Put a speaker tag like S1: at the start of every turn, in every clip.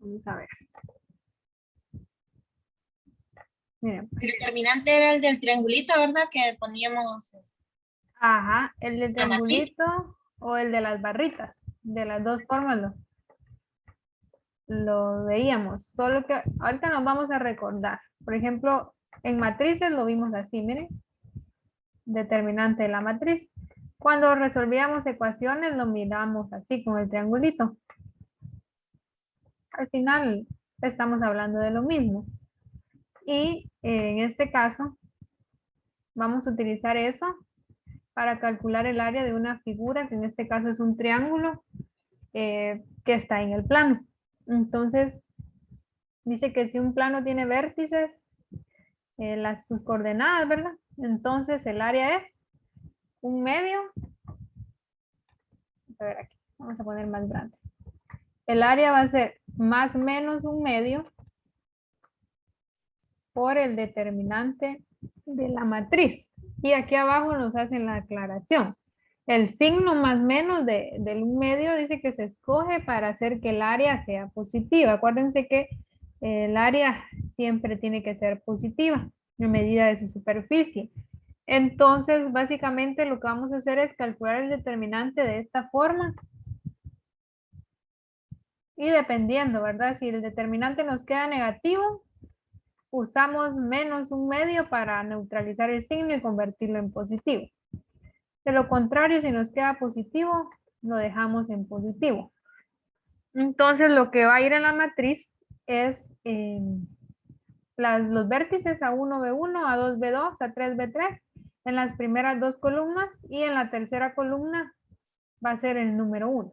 S1: Vamos a ver. Miren.
S2: El determinante era el del triangulito, ¿verdad? Que poníamos.
S1: Ajá, el del
S2: La matriz.
S1: triangulito o el de las barritas. De las dos formas lo veíamos. Solo que ahorita nos vamos a recordar. Por ejemplo, en matrices lo vimos así, miren. Determinante de la matriz. Cuando resolvíamos ecuaciones lo miramos así con el triangulito. Al final estamos hablando de lo mismo. Y en este caso vamos a utilizar eso para calcular el área de una figura, que en este caso es un triángulo que está en el plano. Entonces, dice que si un plano tiene vértices, sus coordenadas, ¿verdad? Entonces el área es un medio. A ver aquí, vamos a poner más grande. El área va a ser más menos un medio por el determinante de la matriz. Y aquí abajo nos hacen la aclaración. El signo más menos del medio dice que se escoge para hacer que el área sea positiva. Acuérdense que el área siempre tiene que ser positiva en medida de su superficie. Entonces, básicamente lo que vamos a hacer es calcular el determinante de esta forma. Y dependiendo, ¿verdad? Si el determinante nos queda negativo, usamos menos un medio para neutralizar el signo y convertirlo en positivo. De lo contrario, si nos queda positivo, lo dejamos en positivo. Entonces, lo que va a ir en la matriz es los vértices A1, B1, A2, B2, A3, B3 en las primeras dos columnas y en la tercera columna va a ser el número 1.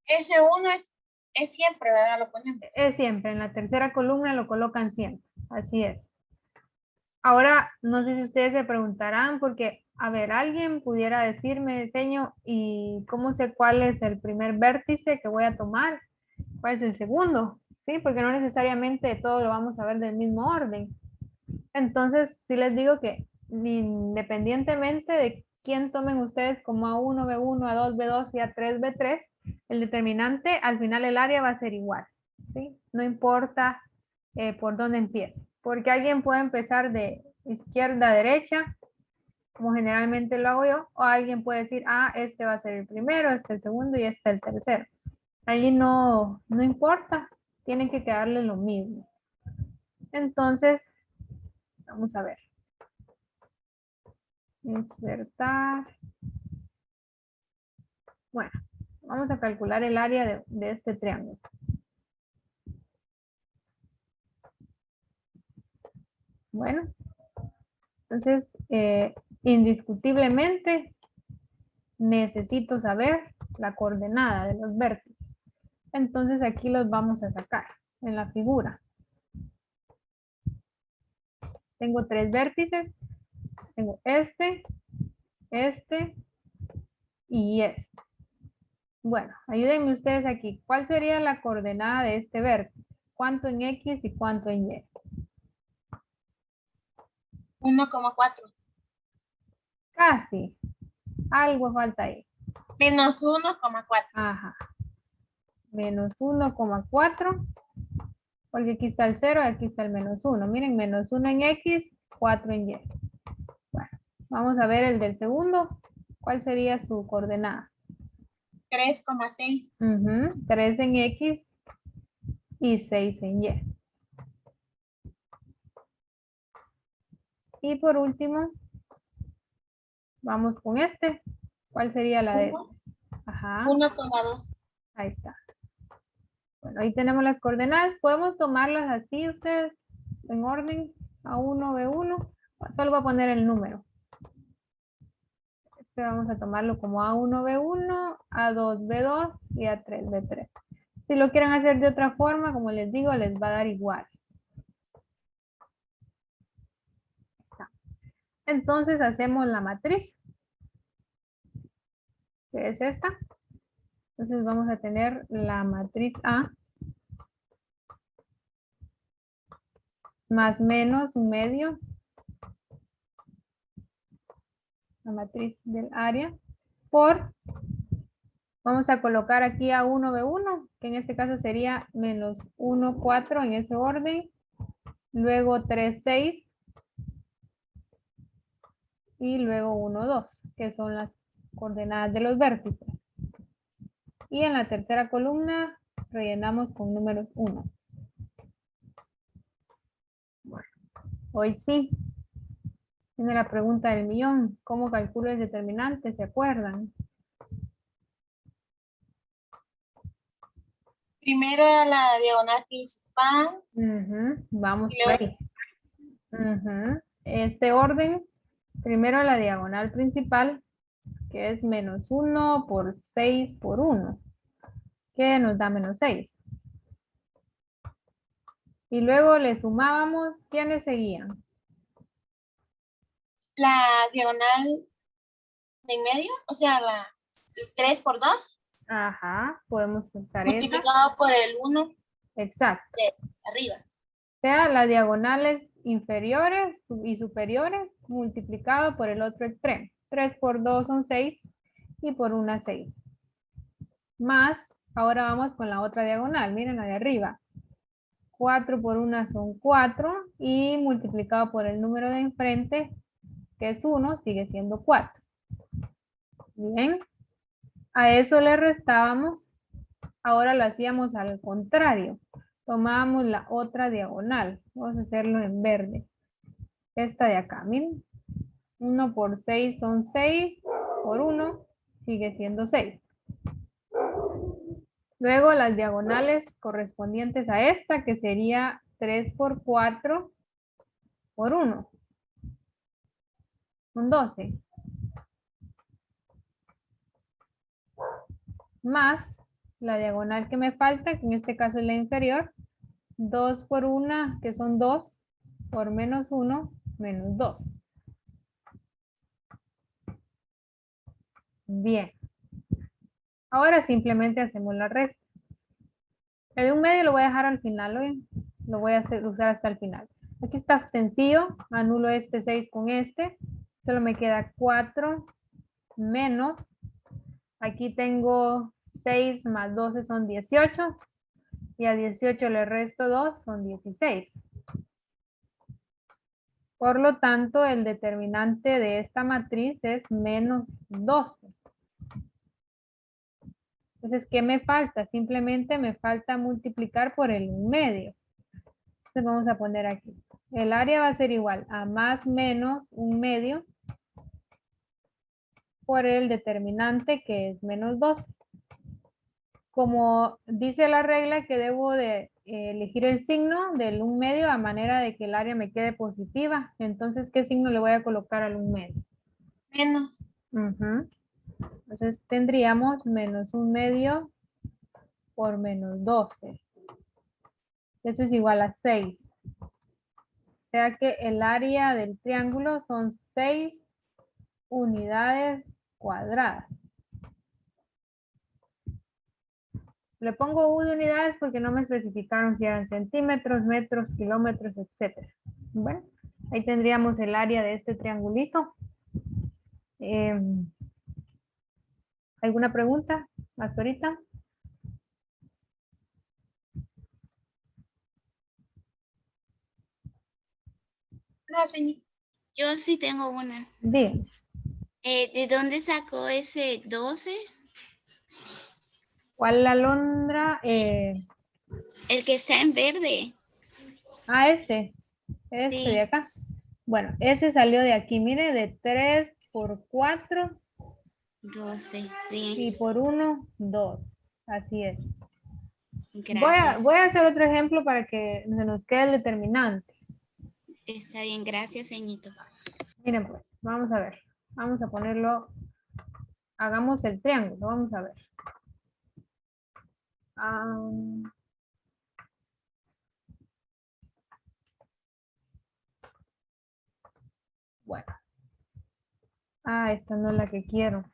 S2: Ese uno es siempre, ¿verdad? Lo ponemos.
S1: Es siempre, en la tercera columna lo colocan siempre, así es. Ahora, no sé si ustedes se preguntarán, porque, a ver, alguien pudiera decirme, diseño, ¿y cómo sé cuál es el primer vértice que voy a tomar? ¿Cuál es el segundo? ¿Sí? Porque no necesariamente todo lo vamos a ver del mismo orden. Entonces, sí les digo que independientemente de quién tomen ustedes como A1, B1, A2, B2 y A3, B3, el determinante, al final el área va a ser igual. ¿Sí? No importa por dónde empiece. Porque alguien puede empezar de izquierda a derecha, como generalmente lo hago yo, o alguien puede decir, ah, este va a ser el primero, este el segundo y este el tercero. Ahí no importa, tienen que quedarle lo mismo. Entonces, vamos a ver. Insertar. Bueno, vamos a calcular el área de este triángulo. Bueno, entonces, indiscutiblemente, necesito saber la coordenada de los vértices. Entonces, aquí los vamos a sacar en la figura. Tengo tres vértices. Tengo este y este. Bueno, ayúdenme ustedes aquí. ¿Cuál sería la coordenada de este vértice? ¿Cuánto en X y cuánto en Y?
S2: 1,4.
S1: Casi. Algo falta ahí.
S2: Menos 1,4.
S1: Ajá. Menos 1,4. Porque aquí está el 0 y aquí está el menos 1. Miren, menos 1 en X, 4 en Y. Bueno, vamos a ver el del segundo. ¿Cuál sería su coordenada?
S2: 3,6.
S1: 3 en X y 6 en Y. Y por último, vamos con este. ¿Cuál sería la de este? Ajá,
S2: 1,2.
S1: ahí está. Bueno, ahí tenemos las coordenadas. Podemos tomarlas así ustedes, en orden, A1, B1. Solo voy a poner el número. Este vamos a tomarlo como A1, B1, A2, B2 y A3, B3. Si lo quieren hacer de otra forma, como les digo, les va a dar igual. Entonces hacemos la matriz, que es esta. Entonces vamos a tener la matriz A más menos un medio, la matriz del área, por Vamos a colocar aquí a 1B1, que en este caso sería menos 1, 4 en ese orden. Luego 3, 6. Y luego 1, 2, que son las coordenadas de los vértices. Y en la tercera columna rellenamos con números 1. Bueno, hoy sí. Tiene la pregunta del millón. ¿Cómo calculo el determinante? ¿Se acuerdan?
S2: Primero a la diagonal principal
S1: Vamos
S2: y
S1: por
S2: luego
S1: ahí. Este orden, primero la diagonal principal, que es menos 1 por 6 por 1, que nos da menos 6. Y luego le sumábamos, ¿quiénes seguían?
S2: la diagonal de en medio, o sea, el 3 por 2
S1: Ajá, podemos usar esa.
S2: multiplicado por el 1
S1: Exacto.
S2: de arriba.
S1: O sea, las diagonales inferiores y superiores multiplicado por el otro extremo. 3 por 2 son 6 y por 1 6. Más, ahora vamos con la otra diagonal, miren la de arriba. 4 por 1 son 4 y multiplicado por el número de enfrente, que es 1, sigue siendo 4. Bien, a eso le restábamos, ahora lo hacíamos al contrario. Tomábamos la otra diagonal, vamos a hacerlo en verde. Esta de acá, miren. 1 por 6 son 6, por 1 sigue siendo 6. Luego las diagonales correspondientes a esta, que sería 3 por 4 por 1, son 12. Más la diagonal que me falta, que en este caso es la inferior, 2 por 1, que son 2, por menos 1, menos 2. Bien. Ahora simplemente hacemos la resta. El de un medio lo voy a dejar al final, ¿oyen? Lo voy a usar hasta el final. Aquí está sencillo, anulo este 6 con este, solo me queda 4 menos, aquí tengo 6 más 12 son 18, y a 18 le resto 2, son 16. Por lo tanto, el determinante de esta matriz es menos 12. Entonces, ¿qué me falta? Simplemente me falta multiplicar por el medio. Entonces vamos a poner aquí. El área va a ser igual a más menos un medio por el determinante, que es menos 12. Como dice la regla que debo de elegir el signo del un medio a manera de que el área me quede positiva. Entonces, ¿qué signo le voy a colocar al un medio?
S2: Menos.
S1: Entonces tendríamos menos un medio por menos 12. Eso es igual a 6. O sea que el área del triángulo son 6 unidades cuadradas. Le pongo U de unidades porque no me especificaron si eran centímetros, metros, kilómetros, etc. Bueno, ahí tendríamos el área de este triangulito. ¿Alguna pregunta hasta ahorita?
S2: No, señor.
S3: Yo sí tengo una.
S1: Bien.
S3: ¿De dónde sacó ese 12?
S1: ¿Cuál la alondra?
S3: El que está en verde.
S1: Este de
S3: Sí,
S1: acá. Bueno, ese salió de aquí, mire, de 3 por 4
S3: 12,
S1: y
S3: sí.
S1: por 1, 2. Así es.
S3: Gracias.
S1: Voy a hacer otro ejemplo para que se nos quede el determinante.
S3: Está bien, gracias, señito.
S1: Miren pues, vamos a ver. Vamos a ponerlo, hagamos el triángulo, vamos a ver. Bueno. Esta no es la que quiero.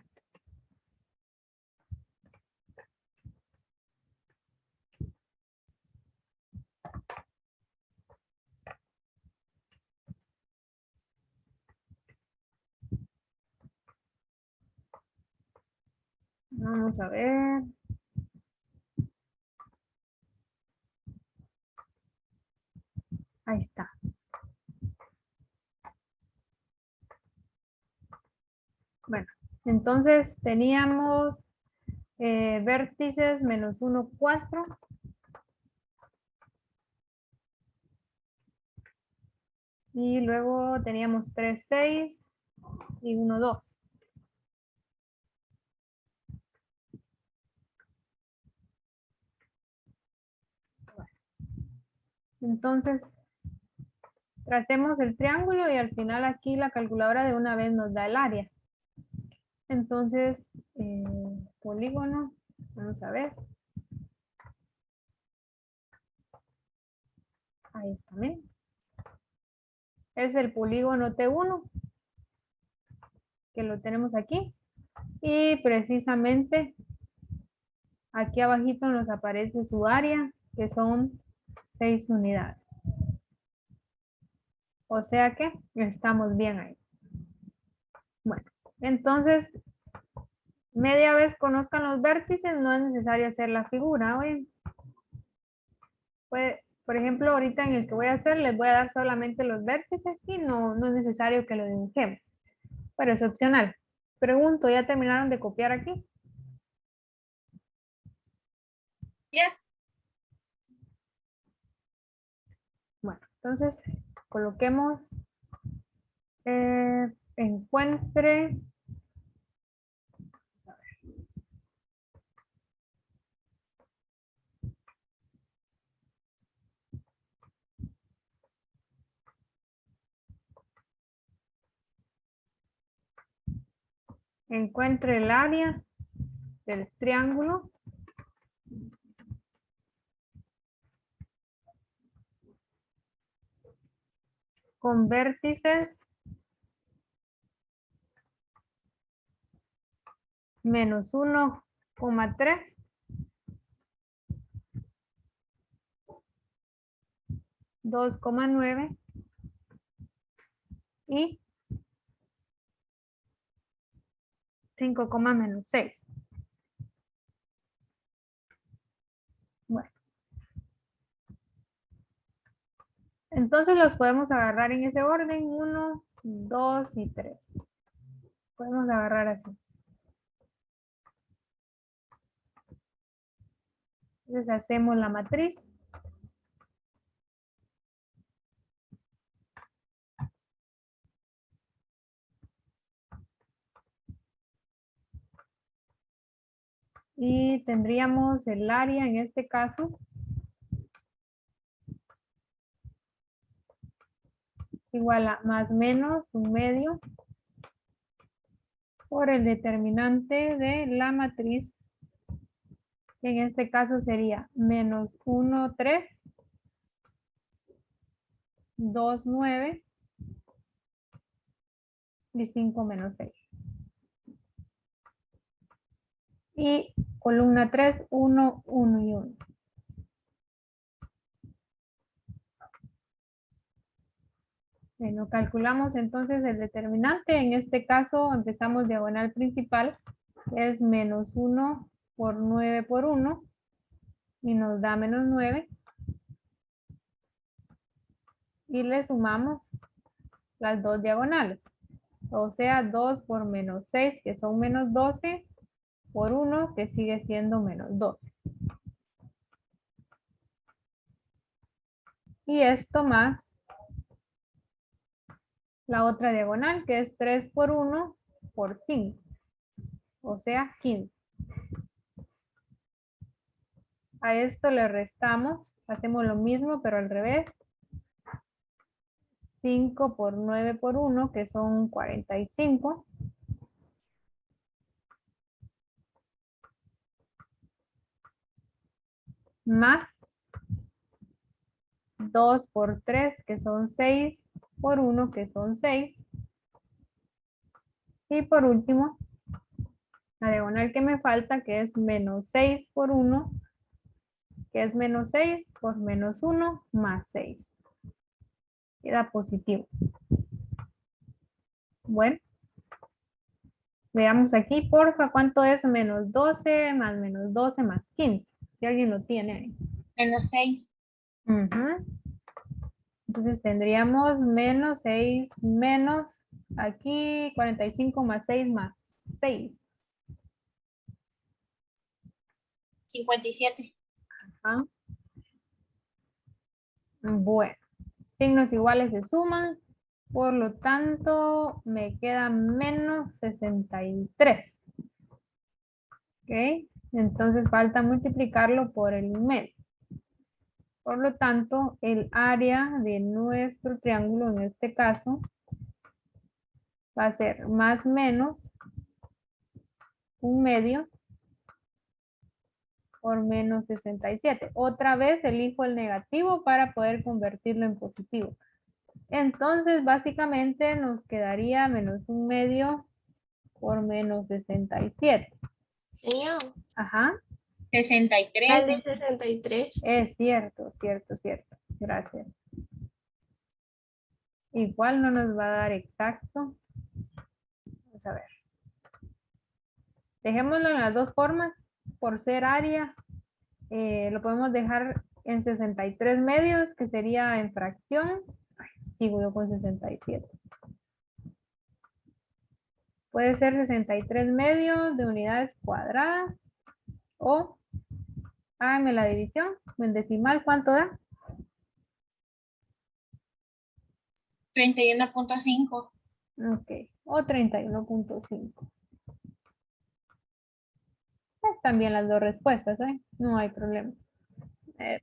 S1: Vamos a ver. Ahí está. Bueno, entonces teníamos vértices menos 1, 4. Y luego teníamos 3, 6 y 1, 2. Entonces, tracemos el triángulo y al final aquí la calculadora de una vez nos da el área. Entonces, polígono, vamos a ver. Ahí está, miren. Es el polígono T1, que lo tenemos aquí. Y precisamente aquí abajito nos aparece su área, que son 6 unidades. O sea que estamos bien ahí. Bueno, entonces, media vez conozcan los vértices, no es necesario hacer la figura. Oye. Pues, por ejemplo, ahorita en el que voy a hacer, les voy a dar solamente los vértices y no es necesario que lo dibujemos. Pero es opcional. Pregunto, ¿ya terminaron de copiar aquí?
S2: Ya.
S1: Bueno, entonces coloquemos encuentre. Encuentre el área del triángulo con vértices menos 1,3, 2,9 y 5,-6. Bueno. Entonces los podemos agarrar en ese orden, 1, 2 y 3. Podemos agarrar así. Entonces hacemos la matriz. Y tendríamos el área en este caso igual a más menos 1/2 por el determinante de la matriz. En este caso sería menos 1, 3, 2, 9 y 5 menos 6. Y columna 3, 1, 1 y 1. Bueno, calculamos entonces el determinante. En este caso empezamos diagonal principal, que es menos 1 por 9 por 1 y nos da menos 9. Y le sumamos las dos diagonales. O sea, 2 por menos 6, que son menos 12, por 1, que sigue siendo menos 12. Y esto más la otra diagonal, que es 3 por 1 por 5. O sea, 15. A esto le restamos, hacemos lo mismo, pero al revés. 5 por 9 por 1, que son 45. Más 2 por 3, que son 6, por 1, que son 6. Y por último, la diagonal que me falta, que es menos 6 por 1, que es menos 6 por menos 1 más 6. Queda positivo. Bueno, Veamos aquí, porfa, ¿cuánto es menos 12 más menos 12 más 15? Si alguien lo tiene ahí.
S2: Menos 6.
S1: Ujú. Entonces tendríamos menos 6 menos aquí 45 más 6 más 6.
S2: 57.
S1: Ajá. Bueno, signos iguales se suman, por lo tanto me queda menos 63. ¿Ok? Entonces falta multiplicarlo por el medio. Por lo tanto, el área de nuestro triángulo en este caso va a ser más menos un medio por menos 67. Otra vez elijo el negativo para poder convertirlo en positivo. Entonces, básicamente nos quedaría menos un medio por menos 67.
S4: Señor,
S1: Ajá,
S2: 63.
S4: al de 63.
S1: es cierto, cierto, cierto. Gracias. Igual no nos va a dar exacto. Vamos a ver. Dejémoslo en las dos formas. Por ser área, lo podemos dejar en 63 medios, que sería en fracción. Ay, sigo yo con 67. Puede ser 63 medios de unidades cuadradas o háganme la división. En decimal, ¿cuánto da?
S2: 31.5.
S1: Ok, o 31.5. Están bien las dos respuestas, ¿eh? No hay problema. Eh,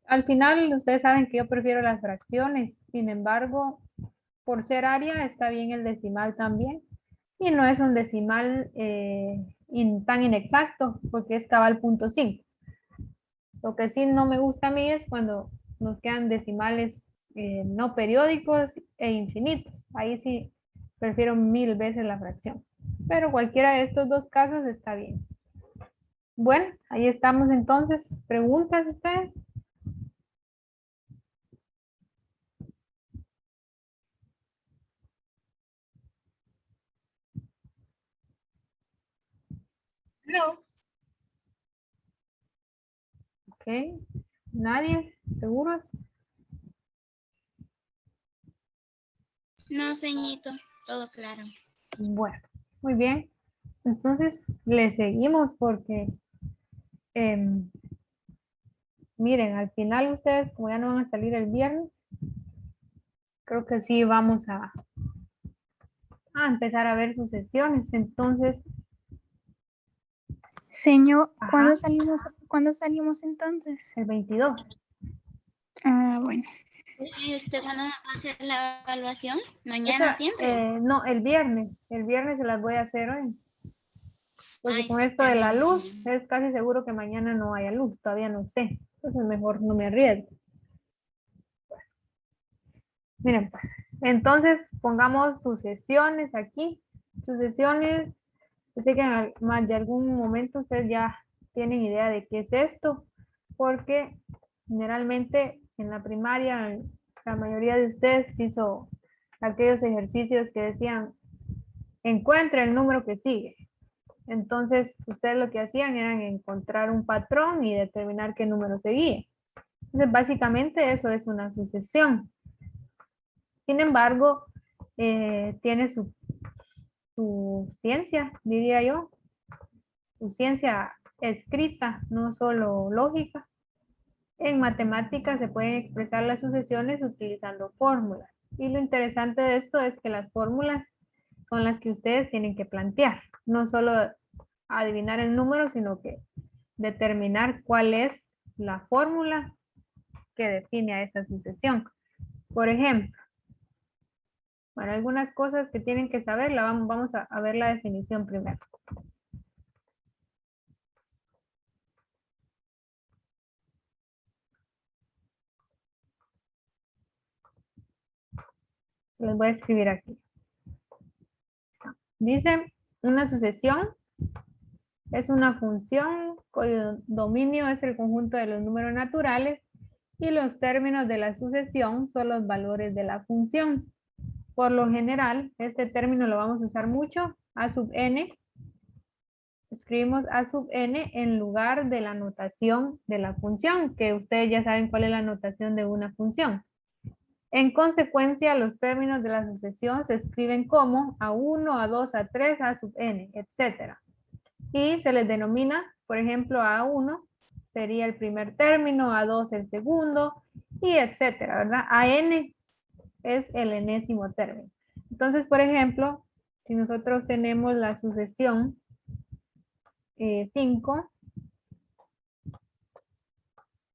S1: Al final, ustedes saben que yo prefiero las fracciones. Sin embargo, por ser área, está bien el decimal también. Y no es un decimal tan inexacto, porque es cabal 0.5. Lo que sí no me gusta a mí es cuando nos quedan decimales no periódicos e infinitos. Ahí sí prefiero 1000 veces la fracción. Pero cualquiera de estos dos casos está bien. Bueno, ahí estamos entonces. ¿Preguntas ustedes?
S2: No.
S1: Ok. ¿Nadie? ¿Seguros?
S3: No, ceñito, todo claro.
S1: Bueno, muy bien. Entonces le seguimos porque em, miren, al final ustedes como ya no van a salir el viernes, creo que sí vamos a empezar a ver sus sesiones. Entonces,
S5: Señor,
S1: ajá,
S5: ¿cuándo salimos entonces?
S1: el 22.
S5: Ah, bueno.
S3: ¿Y usted cuándo va a hacer la evaluación? ¿Mañana siempre?
S1: No, el viernes. El viernes se las voy a hacer hoy. Porque
S3: Ay,
S1: con esto
S3: está
S1: de la
S3: bien,
S1: luz,
S3: señor.
S1: es casi seguro que mañana no haya luz. Todavía no sé. Entonces mejor no me arriesgo. Miren, pues. Entonces pongamos sus sesiones aquí. Sus sesiones, yo sé que más de algún momento ustedes ya tienen idea de qué es esto. Porque generalmente en la primaria la mayoría de ustedes hizo aquellos ejercicios que decían encuentre el número que sigue. Entonces, ustedes lo que hacían era encontrar un patrón y determinar qué número seguía. Entonces, básicamente eso es una sucesión. Sin embargo, tiene su ciencia, diría yo, su ciencia escrita, no solo lógica. En matemáticas se pueden expresar las sucesiones utilizando fórmulas. Y lo interesante de esto es que las fórmulas son las que ustedes tienen que plantear. No solo adivinar el número, sino que determinar cuál es la fórmula que define a esa sucesión. Por ejemplo, bueno, algunas cosas que tienen que saber, vamos a ver la definición primero. Les voy a escribir aquí. Dice, una sucesión es una función cuyo dominio es el conjunto de los números naturales y los términos de la sucesión son los valores de la función. Por lo general, este término lo vamos a usar mucho A sub n, escribimos a sub n en lugar de la notación de la función, que ustedes ya saben cuál es la notación de una función. En consecuencia, los términos de la sucesión se escriben como A1, A2, A3, A sub n, etc. Y se les denomina, por ejemplo, A1 sería el primer término, A2 el segundo, y etcétera, ¿verdad? AN es el enésimo término. Entonces, por ejemplo, si nosotros tenemos la sucesión 5,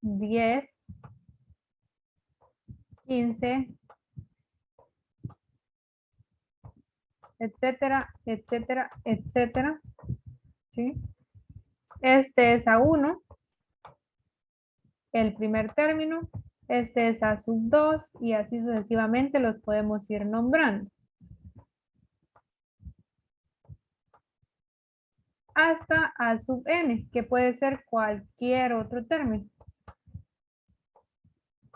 S1: 10, 15, etcétera, etcétera, etcétera, ¿sí? Este es A1, el primer término, este es A sub 2 y así sucesivamente los podemos ir nombrando. Hasta A sub n, que puede ser cualquier otro término.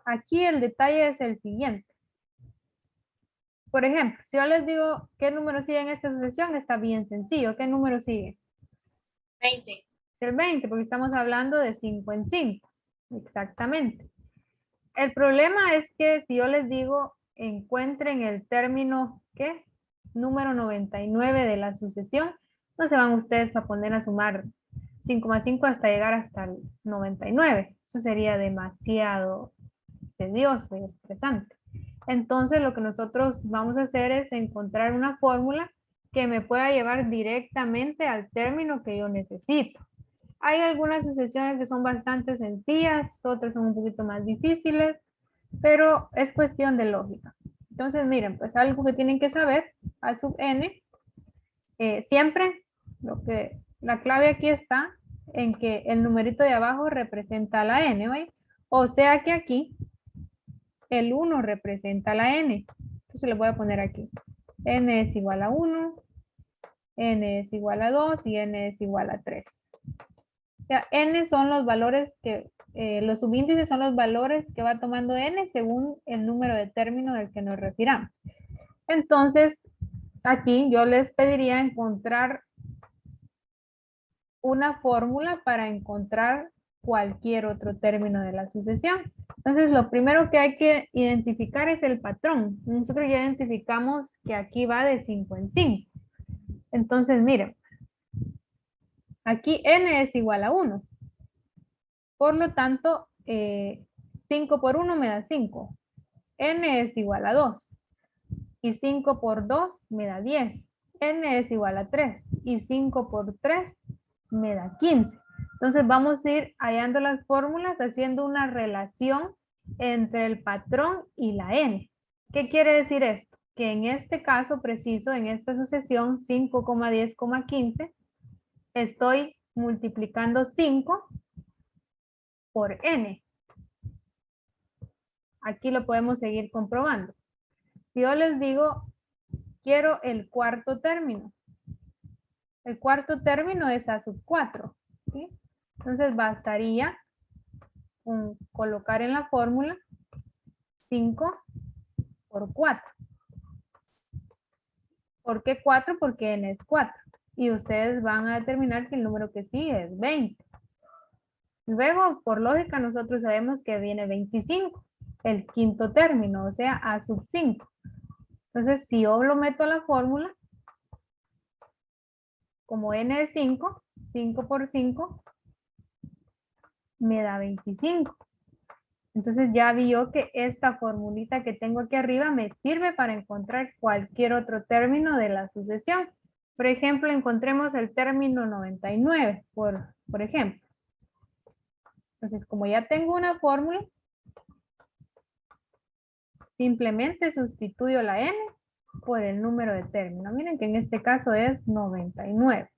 S1: Aquí el detalle es el siguiente. Por ejemplo, si yo les digo qué número sigue en esta sucesión, está bien sencillo. ¿Qué número sigue?
S2: 20.
S1: El 20, porque estamos hablando de 5 en 5. Exactamente. El problema es que si yo les digo encuentren el término, ¿qué? Número 99 de la sucesión, no se van ustedes a poner a sumar 5 más 5 hasta llegar hasta el 99. Eso sería demasiado tedioso y estresante. Entonces lo que nosotros vamos a hacer es encontrar una fórmula que me pueda llevar directamente al término que yo necesito. Hay algunas sucesiones que son bastante sencillas, otras son un poquito más difíciles, pero es cuestión de lógica. Entonces miren, pues algo que tienen que saber, A sub n, siempre la clave aquí está en que el numerito de abajo representa la n, ¿ve? O sea que aquí el 1 representa la n. Entonces le voy a poner aquí. N es igual a 1, n es igual a 2 y n es igual a 3. O sea, n son los valores que, los subíndices son los valores que va tomando n según el número de término del que nos refiramos. Entonces, aquí yo les pediría encontrar una fórmula para encontrar cualquier otro término de la sucesión. Entonces, lo primero que hay que identificar es el patrón. Nosotros ya identificamos que aquí va de 5 en 5. Entonces, miren, aquí n es igual a 1. Por lo tanto, 5 por 1 me da 5. N es igual a 2. Y 5 por 2 me da 10. N es igual a 3. Y 5 por 3 me da 15. Entonces vamos a ir hallando las fórmulas haciendo una relación entre el patrón y la n. ¿Qué quiere decir esto? Que en este caso preciso, en esta sucesión 5, 10, 15, estoy multiplicando 5 por n. Aquí lo podemos seguir comprobando. Si yo les digo, quiero el cuarto término. El cuarto término es A sub 4. ¿Sí? Entonces bastaría con colocar en la fórmula 5 por 4. ¿Por qué 4? Porque n es 4. Y ustedes van a determinar que el número que sigue es 20. Luego, por lógica, nosotros sabemos que viene 25. El quinto término, o sea, A sub 5. Entonces, si yo lo meto a la fórmula, como n es 5, 5 por 5 me da 25. Entonces ya vio que esta formulita que tengo aquí arriba me sirve para encontrar cualquier otro término de la sucesión. Por ejemplo, encontremos el término 99, por ejemplo. Entonces, como ya tengo una fórmula, simplemente sustituyo la n por el número de término. Miren que en este caso es 99.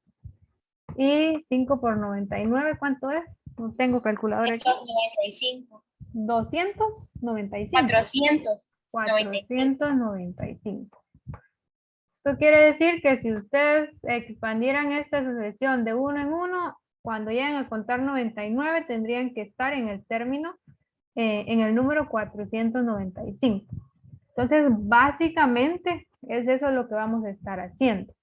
S1: Y 5 por 99, ¿cuánto es? No tengo calculadora aquí.
S2: 295.
S1: 295.
S2: 400.
S1: 495. Esto quiere decir que si ustedes expandieran esta sucesión de 1 en 1, cuando lleguen a contar 99, tendrían que estar en el término, en el número 495. Entonces, básicamente, es eso lo que vamos a estar haciendo.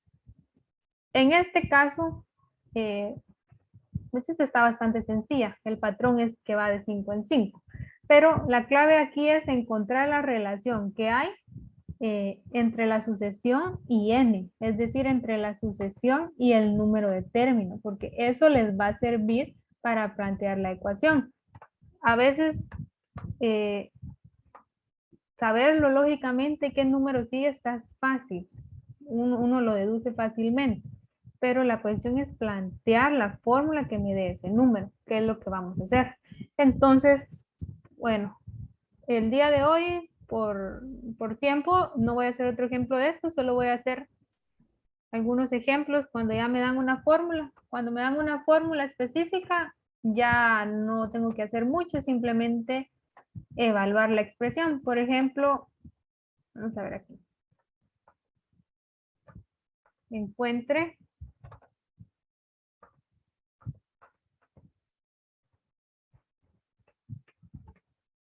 S1: En este caso, pues esta está bastante sencilla. El patrón es que va de 5 en 5. Pero la clave aquí es encontrar la relación que hay entre la sucesión y n, es decir, entre la sucesión y el número de término, porque eso les va a servir para plantear la ecuación. A veces, saberlo lógicamente qué número sigue está fácil, uno lo deduce fácilmente, pero la cuestión es plantear la fórmula que me dé ese número, que es lo que vamos a hacer. Entonces, bueno, el día de hoy, por tiempo, no voy a hacer otro ejemplo de esto, solo voy a hacer algunos ejemplos cuando ya me dan una fórmula. Cuando me dan una fórmula específica, ya no tengo que hacer mucho, simplemente evaluar la expresión. Por ejemplo, vamos a ver aquí. Encuentre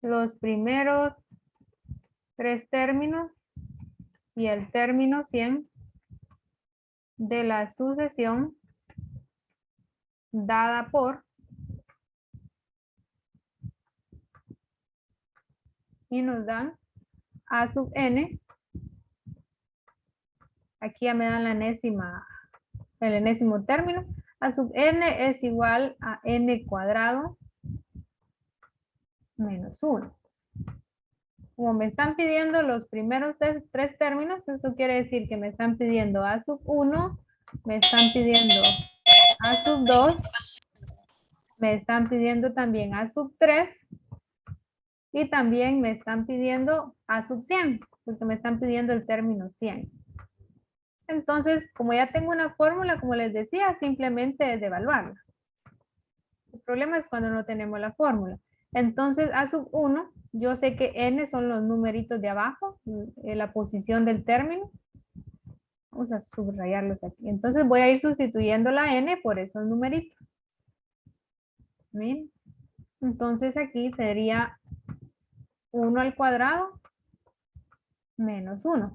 S1: los primeros 3 términos y el término 100 de la sucesión dada por, y nos dan a sub n. Aquí ya me dan el enésimo término. A sub n es igual a n cuadrado menos 1. Como me están pidiendo los primeros 3 términos, esto quiere decir que me están pidiendo a sub 1, me están pidiendo a sub 2, me están pidiendo también a sub 3 y también me están pidiendo a sub 100, porque me están pidiendo el término 100. Entonces, como ya tengo una fórmula, como les decía, simplemente es de evaluarla. El problema es cuando no tenemos la fórmula. Entonces, a sub 1, yo sé que n son los numeritos de abajo, la posición del término. Vamos a subrayarlos aquí. Entonces, voy a ir sustituyendo la n por esos numeritos. ¿Ven? Entonces, aquí sería 1 al cuadrado menos 1.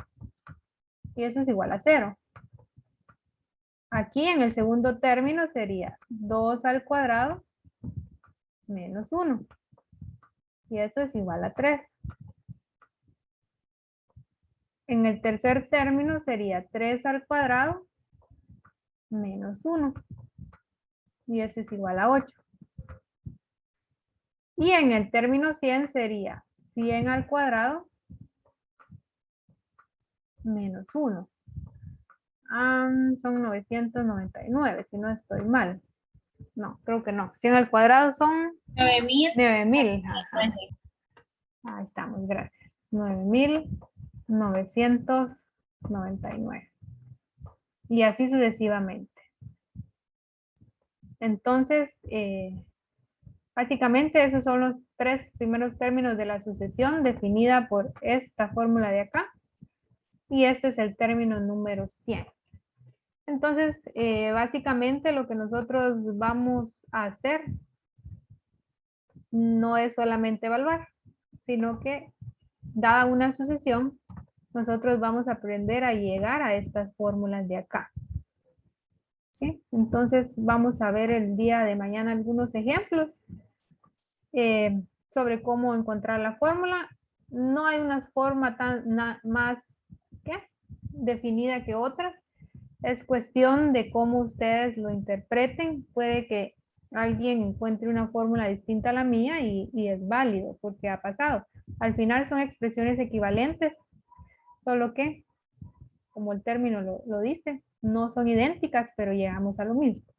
S1: Y eso es igual a 0. Aquí en el segundo término sería 2 al cuadrado menos 1. Y eso es igual a 3. En el tercer término sería 3 al cuadrado menos 1. Y eso es igual a 8. Y en el término 100 sería 100 al cuadrado menos 1. Son 999, si no estoy mal. No, creo que no. 100 al cuadrado son
S2: 9,000.
S1: 9,000. Ahí estamos, gracias. 9,999. Y así sucesivamente. Entonces, básicamente esos son los 3 primeros términos de la sucesión definida por esta fórmula de acá. Y este es el término número 100. Entonces, básicamente lo que nosotros vamos a hacer no es solamente evaluar, sino que dada una sucesión, nosotros vamos a aprender a llegar a estas fórmulas de acá. ¿Sí? Entonces, vamos a ver el día de mañana algunos ejemplos sobre cómo encontrar la fórmula. No hay una forma más definida que otras. Es cuestión de cómo ustedes lo interpreten. Puede que alguien encuentre una fórmula distinta a la mía y es válido porque ha pasado. Al final son expresiones equivalentes, solo que, como el término lo dice, no son idénticas, pero llegamos a lo mismo.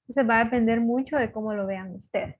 S1: Entonces va a depender mucho de cómo lo vean ustedes.